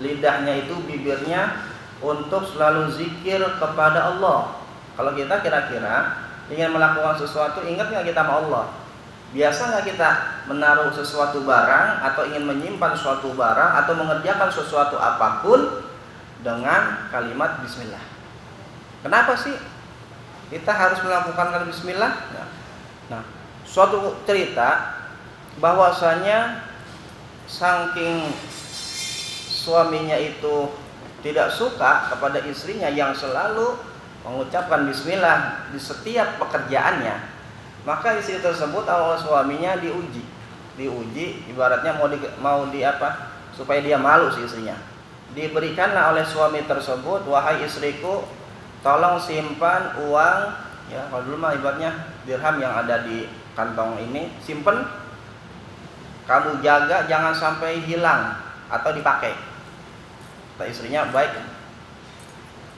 lidahnya itu, bibirnya untuk selalu zikir kepada Allah. Kalau kita kira-kira ingin melakukan sesuatu, ingat nggak kita sama Allah? Biasa nggak kita menaruh sesuatu barang atau ingin menyimpan suatu barang atau mengerjakan sesuatu apapun dengan kalimat bismillah? Kenapa sih kita harus melakukan kalimat bismillah? Nah, suatu cerita bahwasanya saking suaminya itu tidak suka kepada istrinya yang selalu mengucapkan bismillah di setiap pekerjaannya, maka istri tersebut awal suaminya diuji ibaratnya mau di apa supaya dia malu si istrinya. Diberikanlah oleh suami tersebut, wahai istriku, tolong simpan uang, ya kalau dulu mah ibaratnya dirham yang ada di kantong ini, simpen, kamu jaga jangan sampai hilang atau dipakai. Kata istrinya, baik.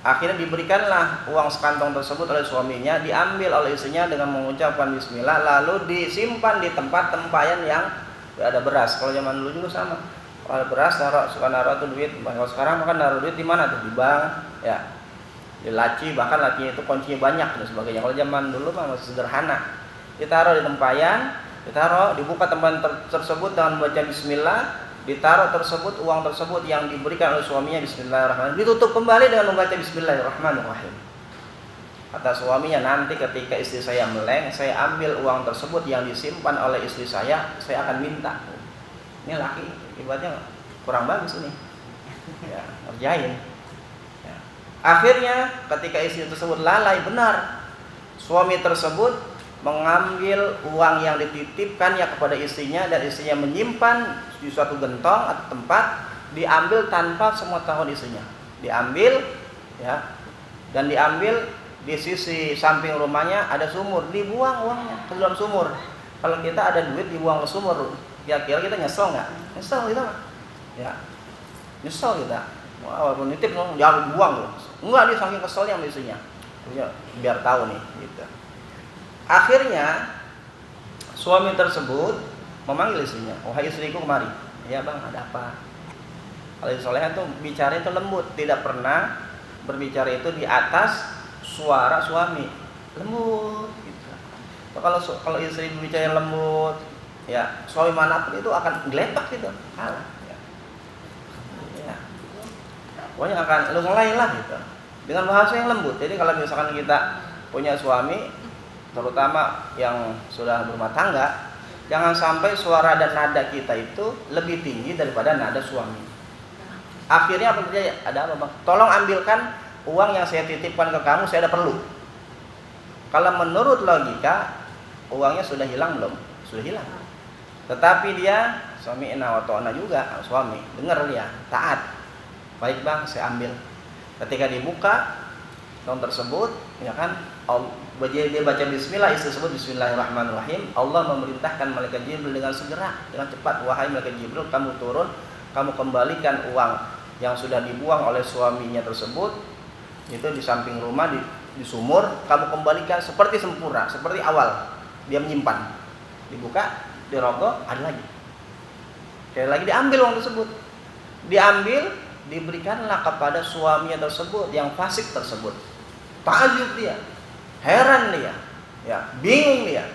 Akhirnya diberikanlah uang sekantong tersebut oleh suaminya, diambil oleh istrinya dengan mengucapkan bismillah, lalu disimpan di tempat tempayan yang ada beras. Kalau zaman dulu juga sama, kalau ada beras suka naruh tuh duit. Kalau sekarang makan naruh duit di mana tuh? Di bank, ya, di laci, bahkan lacinya itu kuncinya banyak dan sebagainya. Kalau zaman dulu mah masih sederhana, ditaruh di tempayan, dibuka tempayan tersebut dengan membaca bismillah, ditaruh tersebut uang tersebut yang diberikan oleh suaminya, bismillahirrahmanirrahim, ditutup kembali dengan membaca bismillahirrahmanirrahim. Kata suaminya, nanti ketika istri saya meleng, saya ambil uang tersebut yang disimpan oleh istri saya akan minta. Ini laki ibaratnya kurang bagus ini, ya, ngerjain, ya. Akhirnya ketika istri tersebut lalai, benar suami tersebut mengambil uang yang dititipkannya kepada istrinya dan istrinya menyimpan di suatu gentong atau tempat, diambil tanpa semua tahun istrinya. Diambil, ya, dan diambil di sisi samping rumahnya ada sumur, dibuang uangnya ke dalam sumur. Kalau kita ada duit dibuang ke sumur, kira-kira kita nyesel nggak? Nyesel kita mah, ya, nyesel kita. Walaupun nitip jangan dibuang loh. Enggak, dia saking keselnya sama istrinya. Biar tahu nih, gitu. Akhirnya suami tersebut memanggil istrinya, wahai istriku kemari. Ya bang, ada apa? Kalau solehan tuh bicara itu lembut, tidak pernah berbicara itu di atas suara suami, lembut gitu. Kalau istri berbicara lembut, ya suami manapun itu akan gelepak gitu, kalah. Ya. Pokoknya akan lu ngelain lah gitu, dengan bahasa yang lembut. Jadi kalau misalkan kita punya suami, terutama yang sudah berumah tangga, jangan sampai suara dan nada kita itu lebih tinggi daripada nada suami. Akhirnya apa terjadi? Ada apa bang? Tolong ambilkan uang yang saya titipkan ke kamu, saya ada perlu. Kalau menurut logika, uangnya sudah hilang belum? Sudah hilang. Tetapi dia suami wa ta'ana juga, suami dengar dia, taat. Baik bang, saya ambil. Ketika dibuka tahun tersebut, ya kan, dia baca bismillah, istri tersebut bismillahirrahmanirrahim. Allah memerintahkan malaikat Jibril dengan segera, dengan cepat, wahai malaikat Jibril, kamu turun, kamu kembalikan uang yang sudah dibuang oleh suaminya tersebut itu di samping rumah, di sumur, kamu kembalikan seperti sempurna, seperti awal dia menyimpan. Dibuka, dirogoh, ada lagi. Sekali lagi diambil uang tersebut, diambil, diberikanlah kepada suaminya tersebut yang fasik tersebut. Takjub dia, heran dia, ya, bingung dia.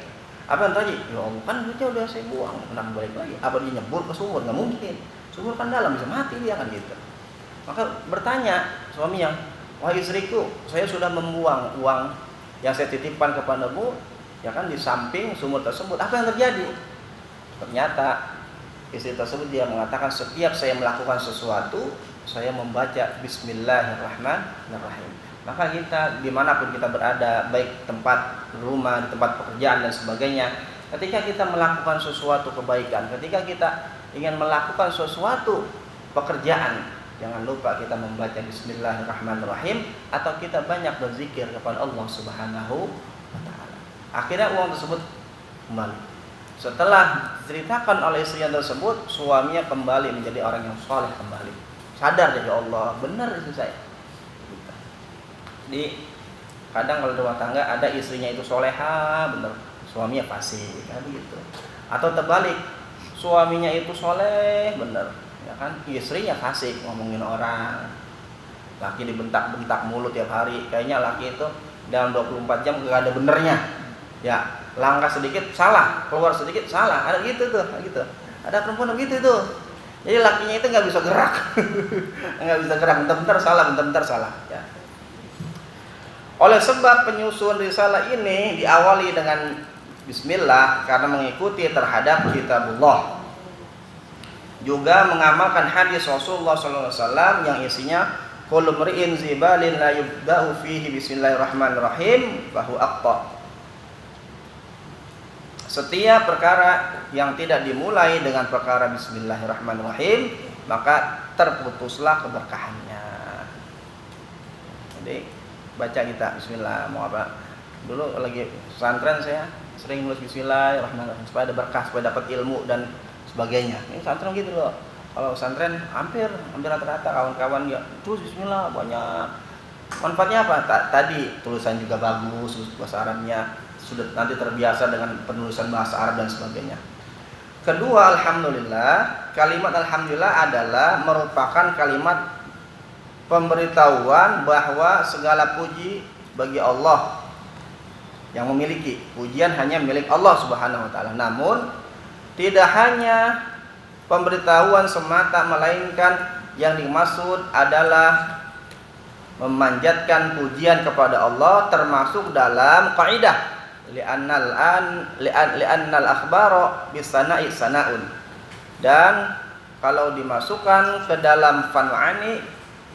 Apa yang terjadi? Ya Allah, kan duitnya udah saya buang, kenapa balik lagi? Apa dia nyebur ke sumur? Nggak mungkin. Sumur kan dalam, bisa mati dia kan gitu. Maka bertanya suaminya, wahai istriku, saya sudah membuang uang yang saya titipkan kepadamu, ya kan, di samping sumur tersebut. Apa yang terjadi? Ternyata istri tersebut dia mengatakan, setiap saya melakukan sesuatu, saya membaca bismillahirrahmanirrahim. Maka kita dimanapun kita berada, baik tempat rumah, di tempat pekerjaan dan sebagainya, ketika kita melakukan sesuatu kebaikan, ketika kita ingin melakukan sesuatu pekerjaan, jangan lupa kita membaca bismillahirrahmanirrahim, atau kita banyak berzikir kepada Allah Subhanahu wa ta'ala. Akhirnya uang tersebut kembali. Setelah diceritakan oleh istrinya tersebut, suaminya kembali menjadi orang yang saleh kembali. Sadar jadi Allah, benar istri saya. Di kadang kalau rumah tangga ada istrinya itu soleha bener, suaminya fasik, kan begitu. Atau terbalik, suaminya itu soleh bener, ya kan? Istrinya fasik, ngomongin orang. Laki dibentak-bentak mulut tiap hari. Kayaknya laki itu dalam 24 jam gak ada benernya. Ya, langkah sedikit salah, keluar sedikit salah. Ada gitu tuh, gitu. Ada perempuan begitu tuh. Jadi lakinya itu nggak bisa gerak, nggak bisa gerak, bentar-bentar salah, ya. Oleh sebab penyusun risalah ini diawali dengan Bismillah karena mengikuti terhadap kitabullah. Juga mengamalkan hadis Rasulullah SAW yang isinya kullu mri'in zibalin la yubda'u fihi bismillahirrahmanirrahim fahu aqta. Setiap perkara yang tidak dimulai dengan perkara bismillahirrahmanirrahim maka terputuslah keberkahannya. Jadi baca kita bismillah mau apa. Dulu lagi pesantren saya sering nulis bismillahirrahmanirrahim supaya ada berkah, supaya dapat ilmu dan sebagainya. Ini pesantren gitu loh. Kalau pesantren hampir rata-rata kawan-kawan ya terus bismillah banyak. Manfaatnya apa? Tadi tulisan juga bagus, bahasa Arabnya sudah nanti terbiasa dengan penulisan bahasa Arab dan sebagainya. Kedua, alhamdulillah, kalimat alhamdulillah adalah merupakan kalimat pemberitahuan bahwa segala puji bagi Allah, yang memiliki pujian hanya milik Allah Subhanahu wa taala. Namun tidak hanya pemberitahuan semata, melainkan yang dimaksud adalah memanjatkan pujian kepada Allah, termasuk dalam kaidah li'annal akhbara bisana'i sana'un. Dan kalau dimasukkan ke dalam fan'ani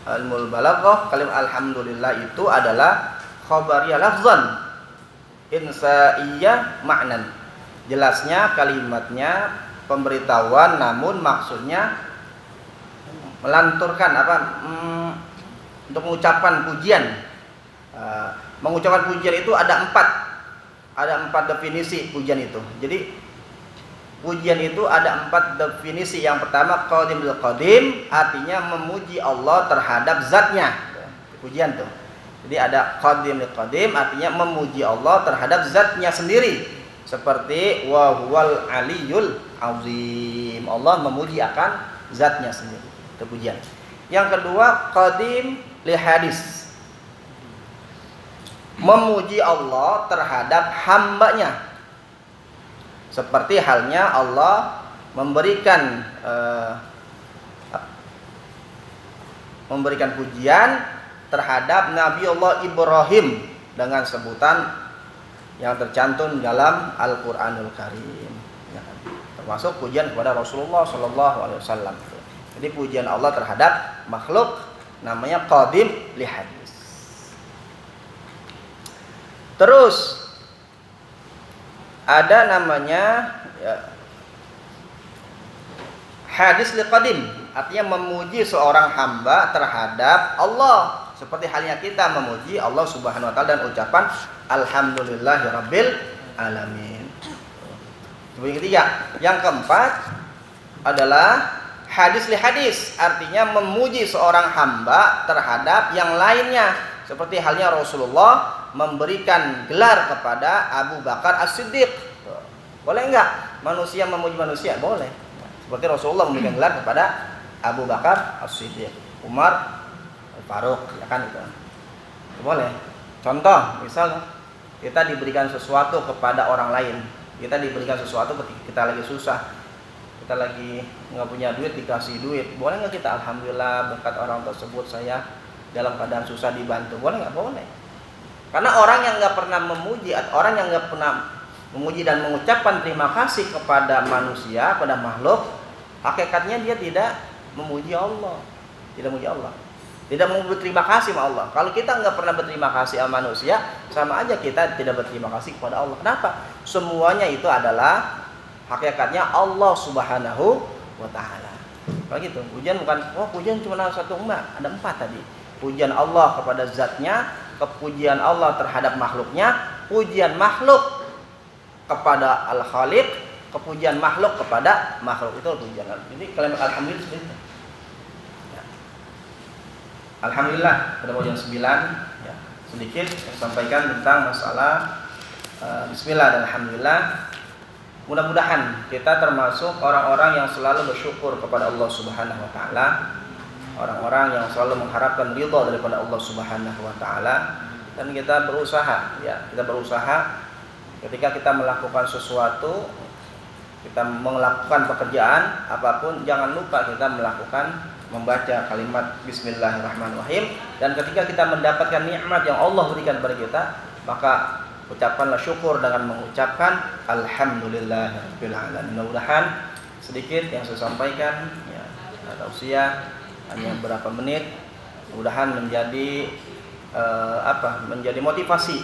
ilmul balaghah, kalimat alhamdulillah itu adalah khabariyah lafzan insaiyah ma'nan. Jelasnya kalimatnya pemberitahuan, namun maksudnya melanturkan untuk mengucapkan pujian. Mengucapkan pujian itu ada empat definisi pujian itu. Jadi pujian itu ada 4 definisi. Yang pertama qadimul qadim, artinya memuji Allah terhadap zatnya. Pujian tuh. Jadi ada qadimul qadim, artinya memuji Allah terhadap zatnya sendiri. Seperti wa huwal aliyul azim. Allah memuji akan zatnya sendiri. Itu pujian. Yang kedua qadim li hadis, memuji Allah terhadap hambanya, seperti halnya Allah memberikan pujian terhadap Nabi Allah Ibrahim dengan sebutan yang tercantum dalam Al-Quranul Karim, ya kan? Termasuk pujian kepada Rasulullah SAW. Jadi pujian Allah terhadap makhluk namanya qadim li hadis. Terus ada namanya hadis liqadim, artinya memuji seorang hamba terhadap Allah, seperti halnya kita memuji Allah Subhanahu wa taala dan ucapan alhamdulillahirabbil alamin. Yang ketiga, yang keempat adalah hadis li hadis, artinya memuji seorang hamba terhadap yang lainnya, seperti halnya Rasulullah memberikan gelar kepada Abu Bakar As-Siddiq. Boleh enggak manusia memuji manusia? Boleh. Seperti Rasulullah memberikan gelar kepada Abu Bakar As-Siddiq, Umar Al-Faruq, ya kan itu. Boleh. Contoh, misal kita diberikan sesuatu kepada orang lain. Kita diberikan sesuatu ketika kita lagi susah. Kita lagi enggak punya duit, dikasih duit. Boleh enggak kita alhamdulillah berkat orang tersebut saya dalam keadaan susah dibantu? Boleh enggak? Boleh. Karena orang yang nggak pernah memuji, orang yang nggak pernah memuji dan mengucapkan terima kasih kepada manusia, pada makhluk, hakikatnya dia tidak memuji Allah, tidak memuji Allah, tidak mau berterima kasih sama Allah. Kalau kita nggak pernah berterima kasih sama manusia, sama aja kita tidak berterima kasih kepada Allah. Kenapa? Semuanya itu adalah hakikatnya Allah Subhanahu wa taala. Kalau gitu, pujian bukan pujian cuma satu, ada 4 tadi. Pujian Allah kepada zatnya, kepujian Allah terhadap makhluknya, pujian makhluk kepada Al-Khaliq, kepujian makhluk kepada makhluk, itu pujian. Jadi kalimat alhamdulillah seperti itu. Ya. Alhamdulillah pada poin 9 ya, sedikit saya sampaikan tentang masalah bismillah dan alhamdulillah. Mudah-mudahan kita termasuk orang-orang yang selalu bersyukur kepada Allah Subhanahu wa taala, orang-orang yang selalu mengharapkan ridha daripada Allah Subhanahu wa taala, dan kita berusaha ketika kita melakukan sesuatu, kita melakukan pekerjaan apapun, jangan lupa kita membaca kalimat Bismillahirrahmanirrahim. Dan ketika kita mendapatkan nikmat yang Allah berikan kepada kita, maka ucapkanlah syukur dengan mengucapkan Alhamdulillahirabbil alamin. Mudah-mudahan sedikit yang saya sampaikan, ya, tausiah hanya beberapa menit, mudah-mudahan menjadi motivasi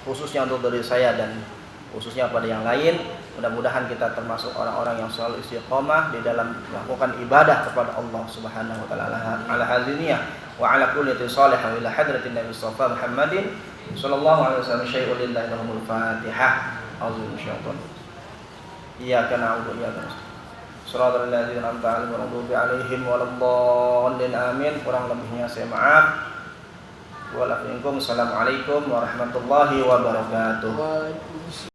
khususnya untuk diri saya dan khususnya pada yang lain. Mudah-mudahan kita termasuk orang-orang yang selalu istiqomah di dalam melakukan ibadah kepada Allah Subhanahu wa taala ala haziniyah wa ala kulli salihah ila hadratin Nabi Mustafa Muhammadin sallallahu alaihi wasallam. Syai'ul lillahi lahumul Fatihah. Auzubillahi minasyaitonir rajim. Iyyaka na'budu wa iyyaka nasta'in. Shiratal ladzina an'amta 'alaihim ghairil maghdubi 'alaihim waladdallin. Amin. Kurang lebihnya saya maaf. Assalamualaikum warahmatullahi wabarakatuh.